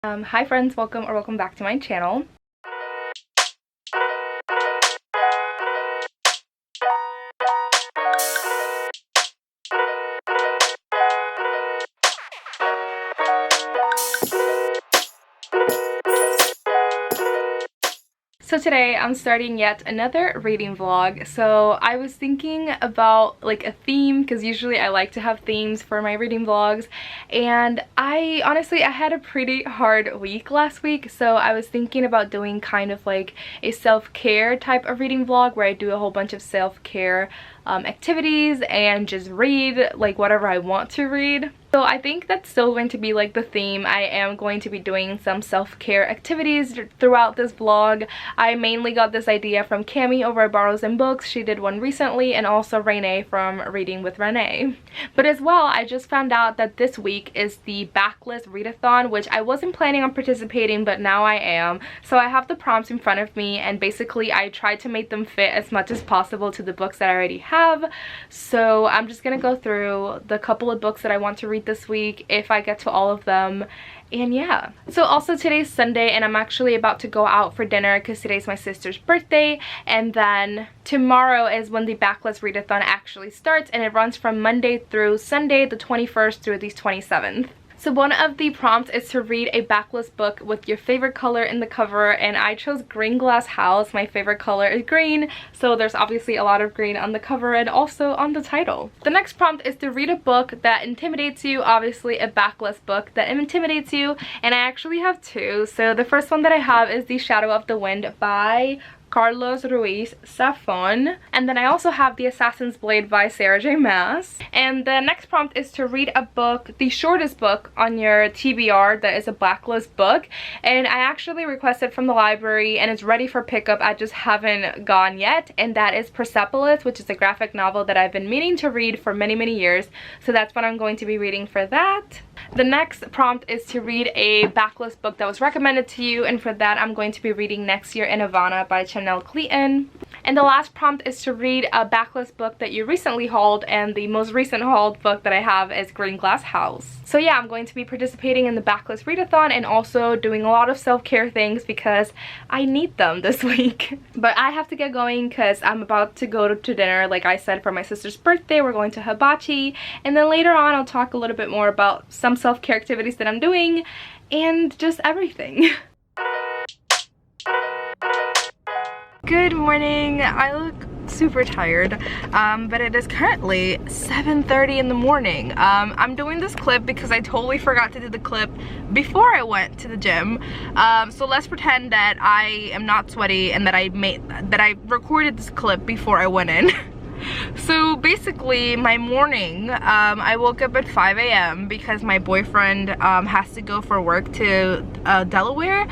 Hi friends, welcome back to my channel. So today I'm starting yet another reading vlog. So I was thinking about like a theme, because usually I like to have themes for my reading vlogs, and I had a pretty hard week last week, so I was thinking about doing kind of like a self-care type of reading vlog where I do a whole bunch of self-care activities and just read like whatever I want to read. So I think that's still going to be like the theme. I am going to be doing some self-care activities throughout this vlog. I mainly got this idea from Cami over at Borrows and Books. She did one recently, and also Renee from Reading with Renee. But as well, I just found out that this week is the backlist readathon, which I wasn't planning on participating, but now I am. So I have the prompts in front of me, and basically I tried to make them fit as much as possible to the books that I already have. So I'm just gonna go through the couple of books that I want to read this week if I get to all of them. And yeah, so also today's Sunday, and I'm actually about to go out for dinner because today's my sister's birthday, and then tomorrow is when the backlist readathon actually starts, and it runs from Monday through Sunday, the 21st through the 27th. So one of the prompts is to read a backlist book with your favorite color in the cover, and I chose Green Glass House. My favorite color is green, so there's obviously a lot of green on the cover and also on the title. The next prompt is to read a book that intimidates you, obviously a backlist book that intimidates you, and I actually have two. So the first one that I have is The Shadow of the Wind by Carlos Ruiz Zafón, and then I also have The Assassin's Blade by Sarah J Maas. And the next prompt is to read a book, the shortest book on your TBR that is a backlist book, and I actually requested from the library and it's ready for pickup. I just haven't gone yet, and that is Persepolis, which is a graphic novel that I've been meaning to read for many years, so that's what I'm going to be reading for that. The next prompt is to read a backlist book that was recommended to you, and for that I'm going to be reading Next Year in Havana by Chanel Cleaton. And the last prompt is to read a backlist book that you recently hauled, and the most recent hauled book that I have is Green Glass House. So yeah, I'm going to be participating in the backlist readathon and also doing a lot of self-care things because I need them this week. But I have to get going because I'm about to go to dinner, like I said, for my sister's birthday. We're going to hibachi, and then later on I'll talk a little bit more about some self-care activities that I'm doing and just everything. Good morning. I look super tired, but it is currently 7:30 in the morning. I'm doing this clip because I totally forgot to do the clip before I went to the gym. So let's pretend that I am not sweaty and that I recorded this clip before I went in. So basically my morning, I woke up at 5 a.m. because my boyfriend has to go for work to Delaware.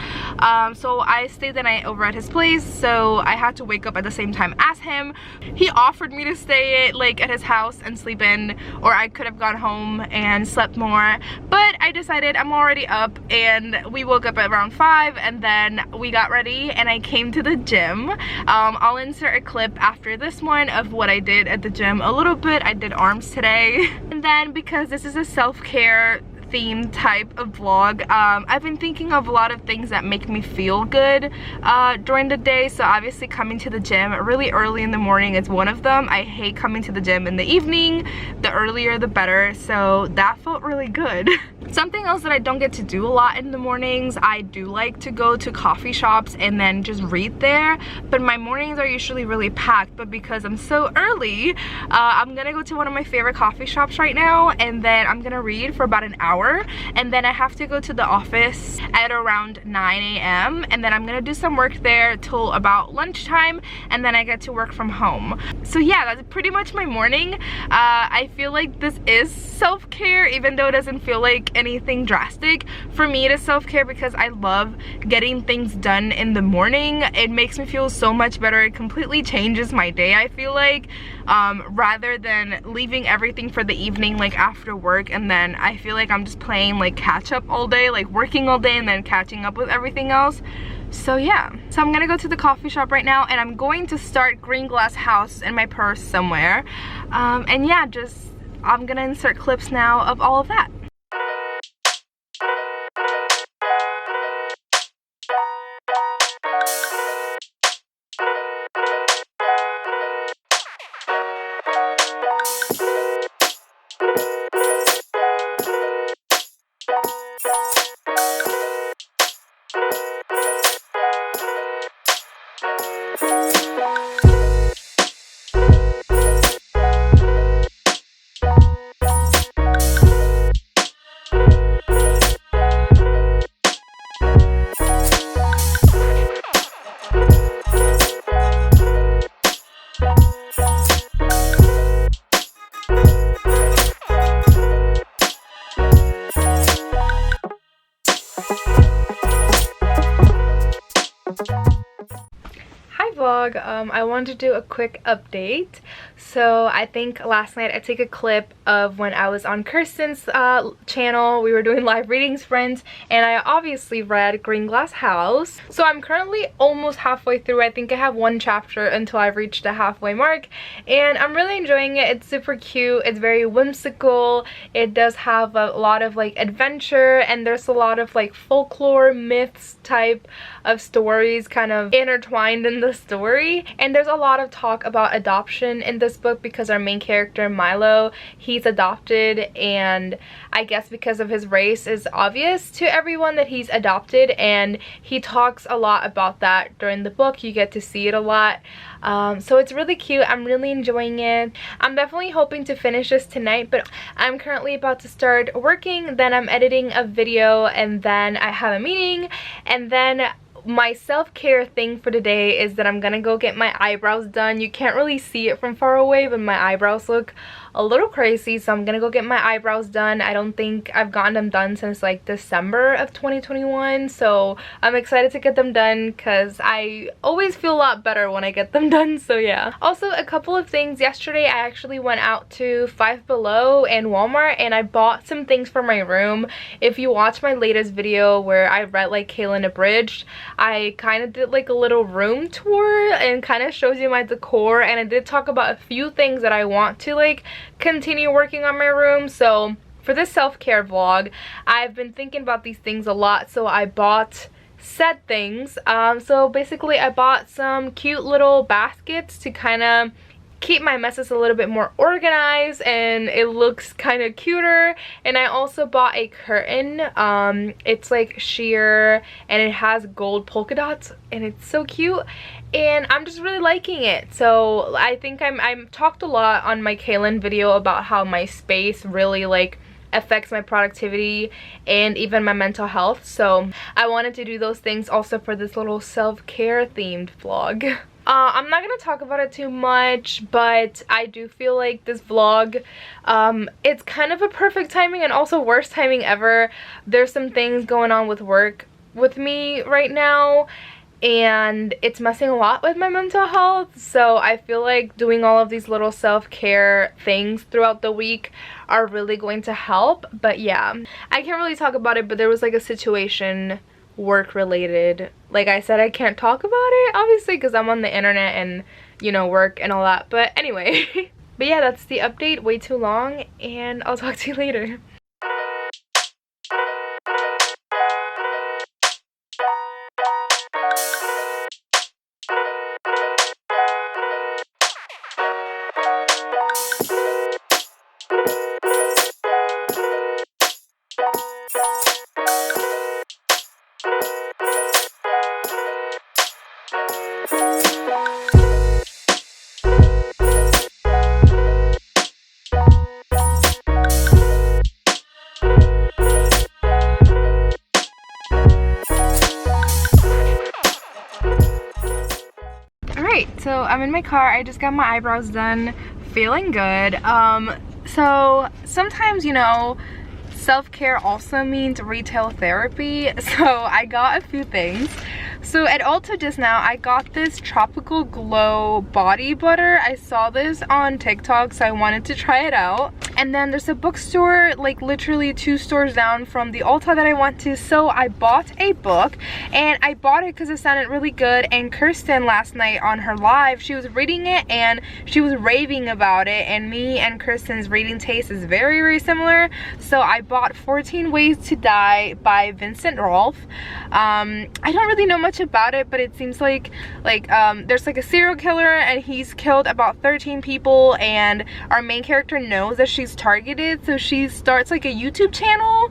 So I stayed the night over at his place, so I had to wake up at the same time as him. He offered me to stay like at his house and sleep in, or I could have gone home and slept more, but I decided I'm already up, and we woke up at around 5, and then we got ready and I came to the gym. I'll insert a clip after this one of what I did at the gym a little bit. I did arms today. And then because this is a self-care theme type of vlog, I've been thinking of a lot of things that make me feel good during the day. So obviously coming to the gym really early in the morning is one of them. I hate coming to the gym in the evening. The earlier the better, so that felt really good. Something else that I don't get to do a lot in the mornings, I do like to go to coffee shops and then just read there, but my mornings are usually really packed. But because I'm so early, I'm gonna go to one of my favorite coffee shops right now, and then I'm gonna read for about an hour, and then I have to go to the office at around 9 a.m. and then I'm gonna do some work there till about lunchtime, and then I get to work from home. So yeah, that's pretty much my morning. I feel like this is self-care, even though it doesn't feel like anything drastic. For me, it is self-care because I love getting things done in the morning. It makes me feel so much better. It completely changes my day, I feel like, rather than leaving everything for the evening, like after work, and then I feel like I'm just playing like catch up all day, like working all day and then catching up with everything else. So yeah, so I'm gonna go to the coffee shop right now, and I'm going to start Green Glass House in my purse somewhere. And yeah, I'm gonna insert clips now of all of that. vlog. I wanted to do a quick update. So I think last night I took a clip of when I was on Kirsten's channel. We were doing live readings, friends, and I obviously read Green Glass House. So I'm currently almost halfway through. I think I have one chapter until I've reached the halfway mark, and I'm really enjoying it. It's super cute. It's very whimsical. It does have a lot of like adventure, and there's a lot of like folklore, myths type of stories kind of intertwined in the story. And there's a lot of talk about adoption in this book because our main character Milo, he's adopted, and I guess because of his race is obvious to everyone that he's adopted, and he talks a lot about that during the book. You get to see it a lot. So it's really cute. I'm really enjoying it. I'm definitely hoping to finish this tonight, but I'm currently about to start working, then I'm editing a video, and then I have a meeting, and then my self-care thing for today is that I'm gonna go get my eyebrows done. You can't really see it from far away, but my eyebrows look a little crazy, so I'm gonna go get my eyebrows done. I don't think I've gotten them done since like December of 2021, so I'm excited to get them done because I always feel a lot better when I get them done, so yeah. Also, a couple of things. Yesterday I actually went out to Five Below and Walmart, and I bought some things for my room. If you watch my latest video where I read like Kaylin Abridged, I kind of did like a little room tour and kind of shows you my decor, and I did talk about a few things that I want to like continue working on my room. So for this self-care vlog, I've been thinking about these things a lot, so I bought said things. So basically I bought some cute little baskets to kind of keep my messes a little bit more organized, and it looks kind of cuter. And I also bought a curtain. It's like sheer and it has gold polka dots, and it's so cute, and I'm just really liking it. So I think I'm talked a lot on my Kaylin video about how my space really like affects my productivity and even my mental health, so I wanted to do those things also for this little self-care themed vlog. I'm not gonna talk about it too much, but I do feel like this vlog, it's kind of a perfect timing and also worst timing ever. There's some things going on with work with me right now, and it's messing a lot with my mental health, so I feel like doing all of these little self-care things throughout the week are really going to help. But yeah, I can't really talk about it, but there was like a situation work related. Like I said, I can't talk about it obviously because I'm on the internet and, you know, work and all that, but anyway. But yeah, that's the update. Way too long, and I'll talk to you later. So I'm in my car. I just got my eyebrows done, feeling good. So sometimes, you know, self-care also means retail therapy, so I got a few things. So at Ulta just now, I got this Tropical Glow body butter. I saw this on TikTok, so I wanted to try it out. And then there's a bookstore like literally 2 stores down from the Ulta that I went to, so I bought a book, and I bought it because it sounded really good. And Kirsten last night on her live, she was reading it and she was raving about it, and me and Kirsten's reading taste is very, very similar. So I bought 14 Ways to Die by Vincent Rolfe. I don't really know much about it, but it seems like there's like a serial killer, and he's killed about 13 people, and our main character knows that she's targeted, so she starts like a YouTube channel.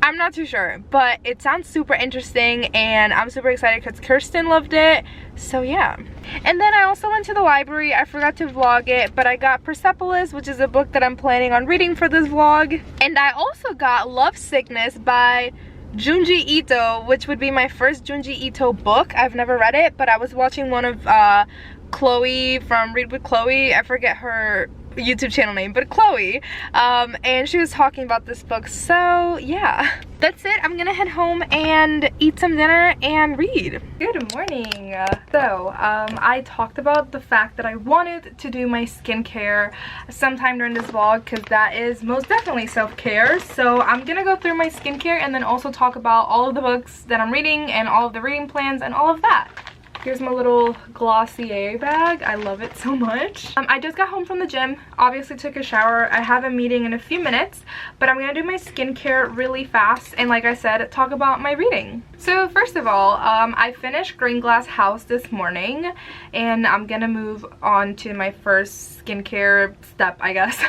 I'm not too sure, but it sounds super interesting, and I'm super excited because Kirsten loved it. So yeah. And then I also went to the library. I forgot to vlog it, but I got Persepolis, which is a book that I'm planning on reading for this vlog. And I also got Love Sickness by Junji Ito, which would be my first Junji Ito book. I've never read it, but I was watching one of Chloe from Read with Chloe. I forget her YouTube channel name, but Chloe, and she was talking about this book. So yeah, that's it. I'm gonna head home and eat some dinner and read. Good morning. I talked about the fact that I wanted to do my skincare sometime during this vlog because that is most definitely self-care. So I'm gonna go through my skincare and then also talk about all of the books that I'm reading and all of the reading plans and all of that. Here's my little Glossier bag. I love it so much. I just got home from the gym. Obviously took a shower. I have a meeting in a few minutes, but I'm gonna do my skincare really fast and, like I said, talk about my reading. So first of all, I finished Green Glass House this morning and I'm gonna move on to my first skincare step, I guess.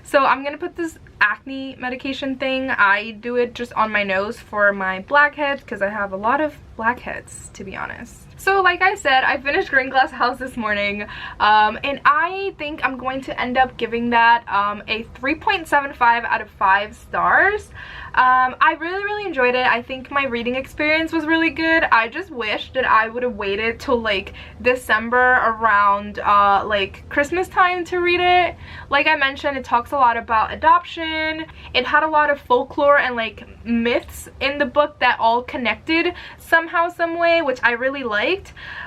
So I'm gonna put this acne medication thing. I do it just on my nose for my blackheads because I have a lot of blackheads, to be honest. So like I said, I finished Green Glass House this morning, and I think I'm going to end up giving that a 3.75 out of 5 stars. I really enjoyed it. I think my reading experience was really good. I just wish that I would have waited till like December around like Christmas time to read it. Like I mentioned, it talks a lot about adoption. It had a lot of folklore and like myths in the book that all connected somehow, some way, which I really liked.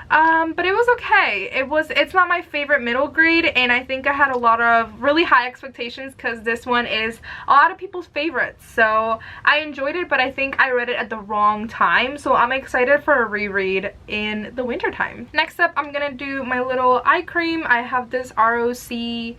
But it was okay. It's not my favorite middle grade, and I think I had a lot of really high expectations because this one is a lot of people's favorites. So I enjoyed it, but I think I read it at the wrong time, so I'm excited for a reread in the winter time. Next up, I'm gonna do my little eye cream. I have this ROC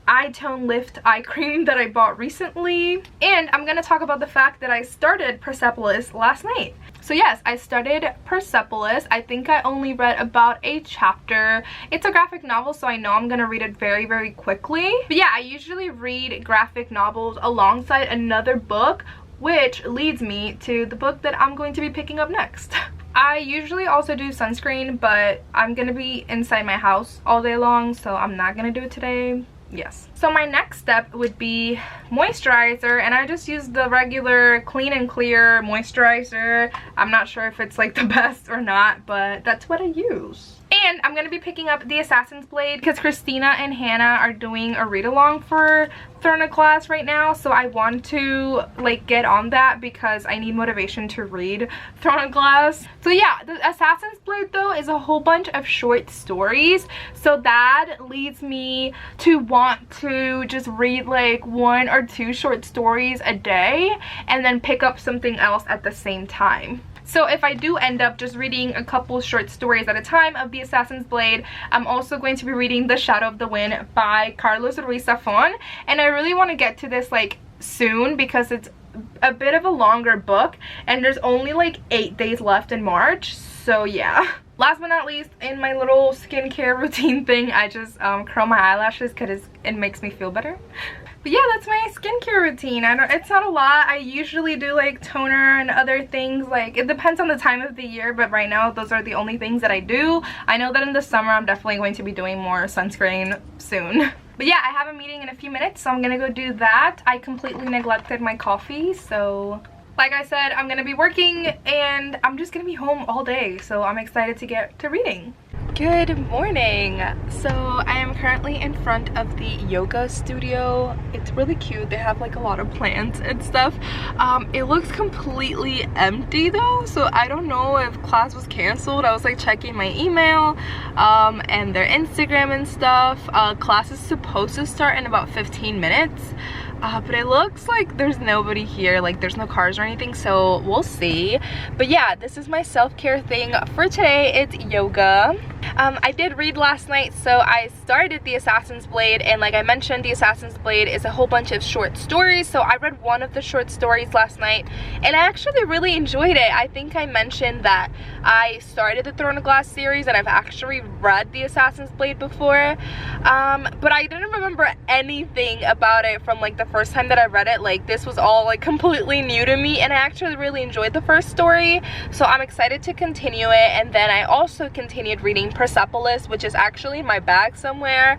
Eye Tone Lift eye cream that I bought recently, and I'm gonna talk about the fact that I started Persepolis last night. So yes, I started Persepolis. I think I only read about a chapter. It's a graphic novel, so I know I'm gonna read it very quickly. But yeah, I usually read graphic novels alongside another book, which leads me to the book that I'm going to be picking up next. I usually also do sunscreen, but I'm gonna be inside my house all day long, so I'm not gonna do it today. Yes. So my next step would be moisturizer, and I just use the regular Clean and Clear moisturizer. I'm not sure if it's like the best or not, but that's what I use. And I'm going to be picking up the Assassin's Blade because Christina and Hannah are doing a read-along for Throne of Glass right now, so I want to like get on that because I need motivation to read Throne of Glass. So yeah, the Assassin's Blade though is a whole bunch of short stories, so that leads me to want to just read like 1 or 2 short stories a day and then pick up something else at the same time. So if I do end up just reading a couple short stories at a time of the Assassin's Blade, I'm also going to be reading The Shadow of the Wind by Carlos Ruiz-Zafón, and I really want to get to this like soon because it's a bit of a longer book and there's only like 8 days left in March, so yeah. Last but not least, in my little skincare routine thing, I just curl my eyelashes because it makes me feel better. But yeah, that's my skincare routine. It's not a lot. I usually do like toner and other things. Like, it depends on the time of the year, but right now those are the only things that I do. I know that in the summer I'm definitely going to be doing more sunscreen soon. But yeah, I have a meeting in a few minutes, so I'm gonna go do that. I completely neglected my coffee, so like I said, I'm gonna be working and I'm just gonna be home all day, so I'm excited to get to reading. Good morning. So I am currently in front of the yoga studio. It's really cute. They have like a lot of plants and stuff. It looks completely empty though, so I don't know if class was canceled. I was like checking my email and their Instagram and stuff. Class is supposed to start in about 15 minutes. But it looks like there's nobody here, like there's no cars or anything, so we'll see. But yeah, this is my self-care thing for today. It's yoga. I did read last night, so I started the Assassin's Blade, and like I mentioned, the Assassin's Blade is a whole bunch of short stories, so I read one of the short stories last night and I actually really enjoyed it. I think I mentioned that I started the Throne of Glass series and I've actually read the Assassin's Blade before, but I didn't remember anything about it from like the first time that I read it. Like, this was all like completely new to me, and I actually really enjoyed the first story, so I'm excited to continue it. And then I also continued reading Persepolis, which is actually in my bag somewhere,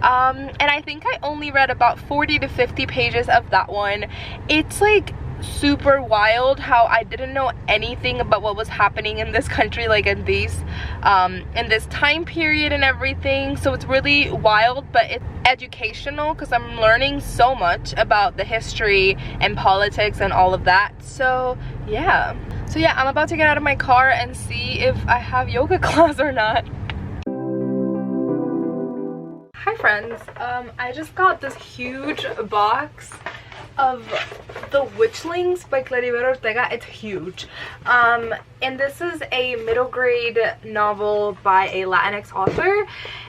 and I think I only read about 40 to 50 pages of that one. It's like super wild how I didn't know anything about what was happening in this country, like in this time period and everything. So it's really wild, but it's educational because I'm learning so much about the history and politics and all of that. So yeah, I'm about to get out of my car and see if I have yoga class or not. Hi friends, I just got this huge box of the Witchlings by Claribel Ortega. It's huge, and this is a middle grade novel by a Latinx author,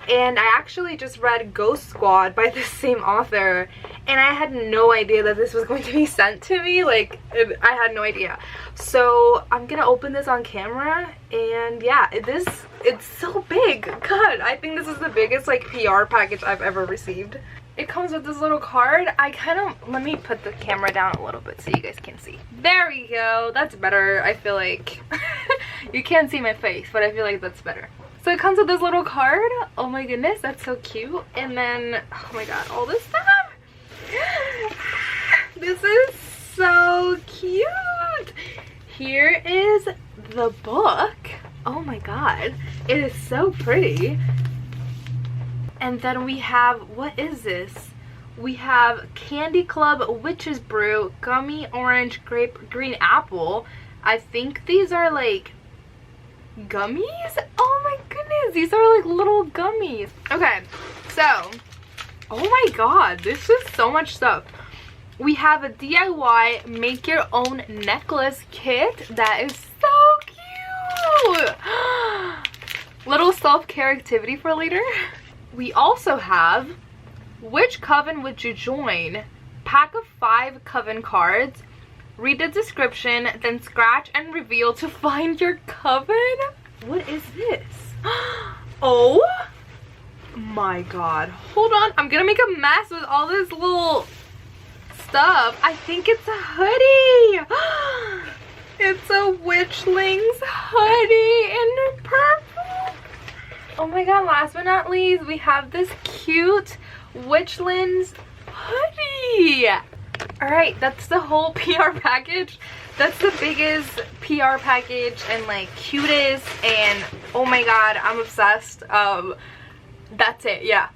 and I actually just read Ghost Squad by the same author, and I had no idea that this was going to be sent to me. Like, I had no idea. So I'm gonna open this on camera, and yeah, it's so big. God, I think this is the biggest like PR package I've ever received. It comes with this little card. Let me put the camera down a little bit so you guys can see. There we go. That's better. I feel like you can't see my face, but I feel like that's better. So it comes with this little card. Oh my goodness, that's so cute. And then, oh my god, all this stuff. This is so cute. Here is the book. Oh my god, it is so pretty. And then we have, what is this? We have Candy Club Witch's Brew, Gummy Orange Grape Green Apple. I think these are like gummies? Oh my goodness, these are like little gummies. Okay, so, oh my god, this is so much stuff. We have a DIY make your own necklace kit. That is so cute. Little self-care activity for later. We also have which coven would you join? Pack of 5 coven cards. Read the description, then scratch and reveal to find your coven. What is this? Oh my god. Hold on. I'm gonna make a mess with all this little stuff. I think it's a hoodie. It's a Witchlings hoodie in purple. Oh my god, last but not least, we have this cute Witchlings hoodie. Alright, that's the whole PR package. That's the biggest PR package and like cutest, and oh my god, I'm obsessed. That's it, yeah.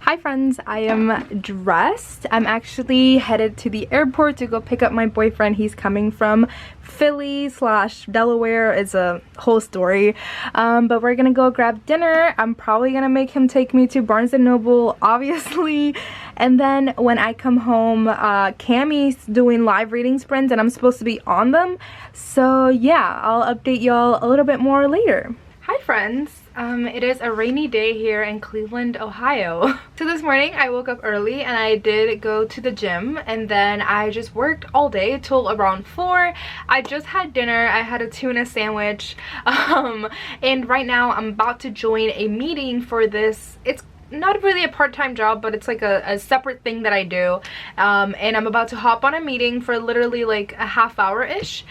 Hi friends, I am dressed. I'm actually headed to the airport to go pick up my boyfriend. He's coming from Philly / Delaware. It's a whole story. But we're gonna go grab dinner. I'm probably gonna make him take me to Barnes & Noble, obviously. And then when I come home, Cammie's doing live reading sprints and I'm supposed to be on them. So yeah, I'll update y'all a little bit more later. Hi friends. It is a rainy day here in Cleveland, Ohio. So this morning I woke up early and I did go to the gym, and then I just worked all day till around 4. I just had dinner. I had a tuna sandwich, and right now I'm about to join a meeting for this. It's not really a part-time job, but it's like a separate thing that I do, and I'm about to hop on a meeting for literally like a half hour-ish.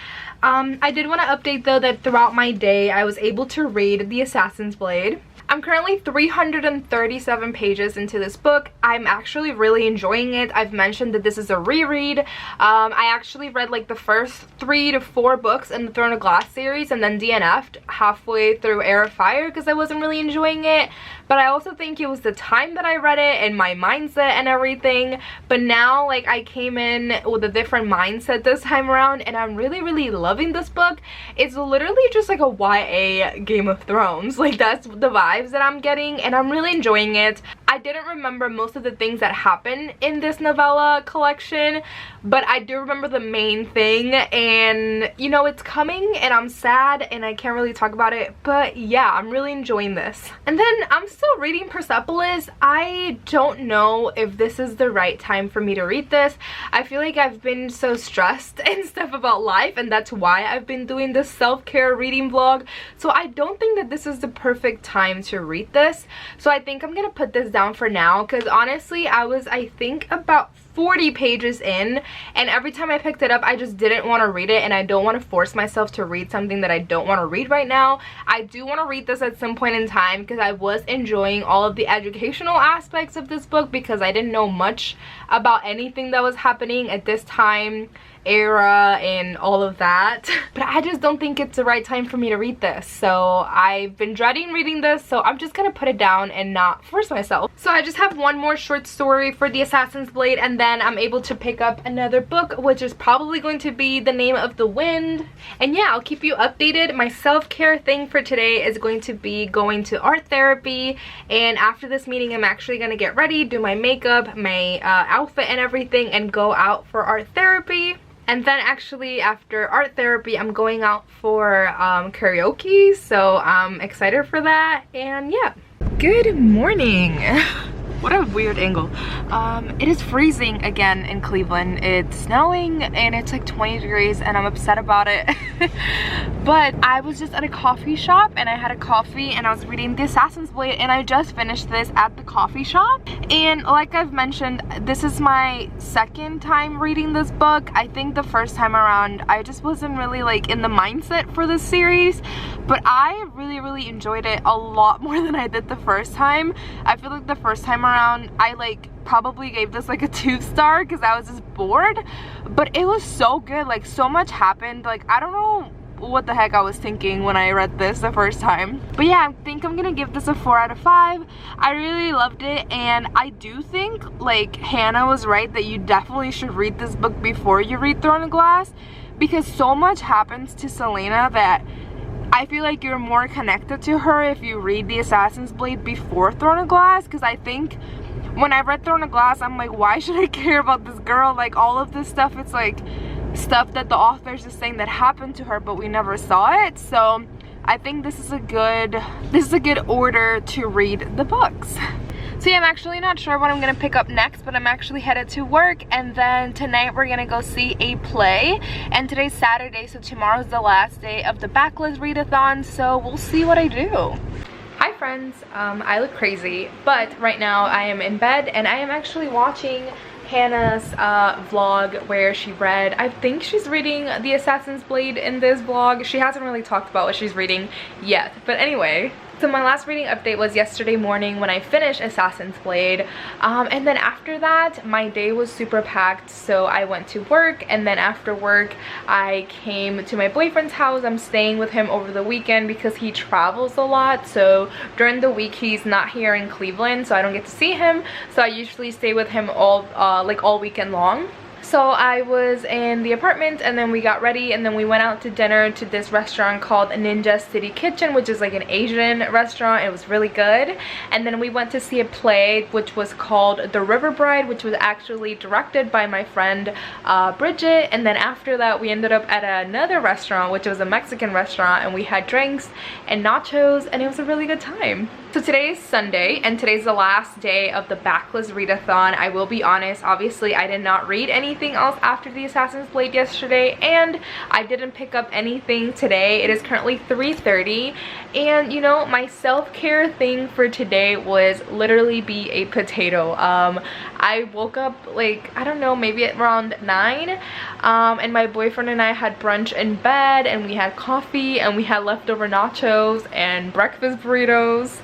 I did want to update though that throughout my day I was able to read The Assassin's Blade. I'm currently 337 pages into this book. I'm actually really enjoying it. I've mentioned that this is a reread. I actually read like the first 3 to 4 books in the Throne of Glass series and then DNF'd halfway through Heir of Fire because I wasn't really enjoying it. But I also think it was the time that I read it and my mindset and everything. But now like I came in with a different mindset this time around and I'm really loving this book. It's literally just like a YA Game of Thrones. Like that's the vibes that I'm getting and I'm really enjoying it. I didn't remember most of the things that happen in this novella collection, but I do remember the main thing, and you know it's coming and I'm sad and I can't really talk about it, but yeah, I'm really enjoying this. And then I'm still reading Persepolis. I don't know if this is the right time for me to read this. I feel like I've been so stressed and stuff about life, and that's why I've been doing this self-care reading vlog. So I don't think that this is the perfect time to read this. So I think I'm gonna put this down for now because honestly I was, I think, about 40 pages in, and every time I picked it up I just didn't want to read it, and I don't want to force myself to read something that I don't want to read right now. I do want to read this at some point in time because I was enjoying all of the educational aspects of this book because I didn't know much about anything that was happening at this time era and all of that, but I just don't think it's the right time for me to read this. So I've been dreading reading this, so I'm just gonna put it down and not force myself. So I just have one more short story for the Assassin's Blade, and then I'm able to pick up another book, which is probably going to be The Name of the Wind. And yeah, I'll keep you updated. My self-care thing for today is going to be going to art therapy, and after this meeting I'm actually gonna get ready, do my makeup, my outfit and everything, and go out for art therapy. And then actually after art therapy I'm going out for karaoke, so I'm excited for that. And yeah, good morning. What a weird angle. It is freezing again in Cleveland. It's snowing and it's like 20 degrees and I'm upset about it. But I was just at a coffee shop and I had a coffee and I was reading The Assassin's Blade, and I just finished this at the coffee shop. And like I've mentioned, this is my second time reading this book. I think the first time around I just wasn't really like in the mindset for this series, but I really enjoyed it a lot more than I did the first time. I feel like the first time around I like probably gave this like a 2-star because I was just bored, but it was so good. Like so much happened. Like I don't know what the heck I was thinking when I read this the first time, but yeah, I think I'm gonna give this a 4 out of 5. I really loved it, and I do think like Hannah was right that you definitely should read this book before you read Throne of Glass, because so much happens to Selena that I feel like you're more connected to her if you read The Assassin's Blade before Throne of Glass. Because I think when I read Throne of Glass I'm like, why should I care about this girl? Like all of this stuff, it's like stuff that the author's just saying that happened to her but we never saw it. So I think this is a good order to read the books. So yeah, I'm actually not sure what I'm gonna pick up next, but I'm actually headed to work, and then tonight we're gonna go see a play. And today's Saturday, so tomorrow's the last day of the backlist readathon, so we'll see what I do. Hi friends, I look crazy, but right now I am in bed and I am actually watching Hannah's vlog where she read, I think she's reading The Assassin's Blade in this vlog. She hasn't really talked about what she's reading yet, but anyway. So my last reading update was yesterday morning when I finished Assassin's Blade, and then after that my day was super packed, so I went to work, and then after work I came to my boyfriend's house. I'm staying with him over the weekend because he travels a lot, so during the week he's not here in Cleveland, so I don't get to see him, so I usually stay with him all weekend long. So I was in the apartment, and then we got ready, and then we went out to dinner to this restaurant called Ninja City Kitchen, which is like an Asian restaurant. It was really good. And then we went to see a play which was called The River Bride, which was actually directed by my friend Bridget. And then after that we ended up at another restaurant, which was a Mexican restaurant, and we had drinks and nachos, and it was a really good time. So today is Sunday, and today's the last day of the backlist readathon. I will be honest, obviously I did not read anything else after The Assassin's Blade yesterday, and I didn't pick up anything today. It is currently 3:30, and you know, my self-care thing for today was literally be a potato. I woke up like, I don't know, maybe at around 9, and my boyfriend and I had brunch in bed, and we had coffee, and we had leftover nachos and breakfast burritos.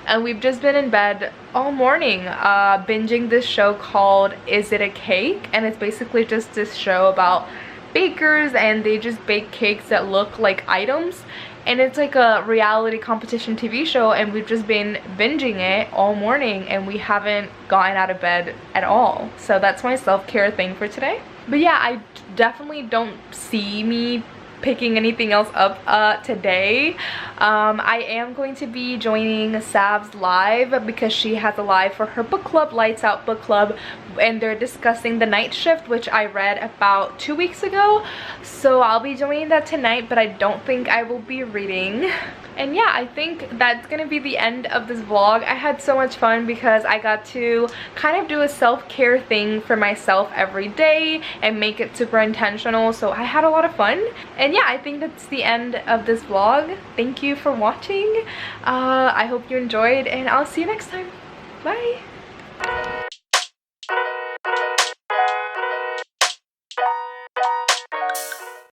And we've just been in bed all morning binging this show called Is It a Cake? And it's basically just this show about bakers, and they just bake cakes that look like items, and it's like a reality competition TV show, and we've just been binging it all morning and we haven't gotten out of bed at all. So that's my self-care thing for today. But yeah, I definitely don't see me picking anything else up today. I am going to be joining Sav's live because she has a live for her book club, Lights Out Book Club, and they're discussing The Night Shift, which I read about 2 weeks ago. So I'll be joining that tonight, but I don't think I will be reading. And yeah, I think that's gonna be the end of this vlog. I had so much fun because I got to kind of do a self-care thing for myself every day and make it super intentional, so I had a lot of fun. And yeah, I think that's the end of this vlog. Thank you for watching. I hope you enjoyed, and I'll see you next time. Bye.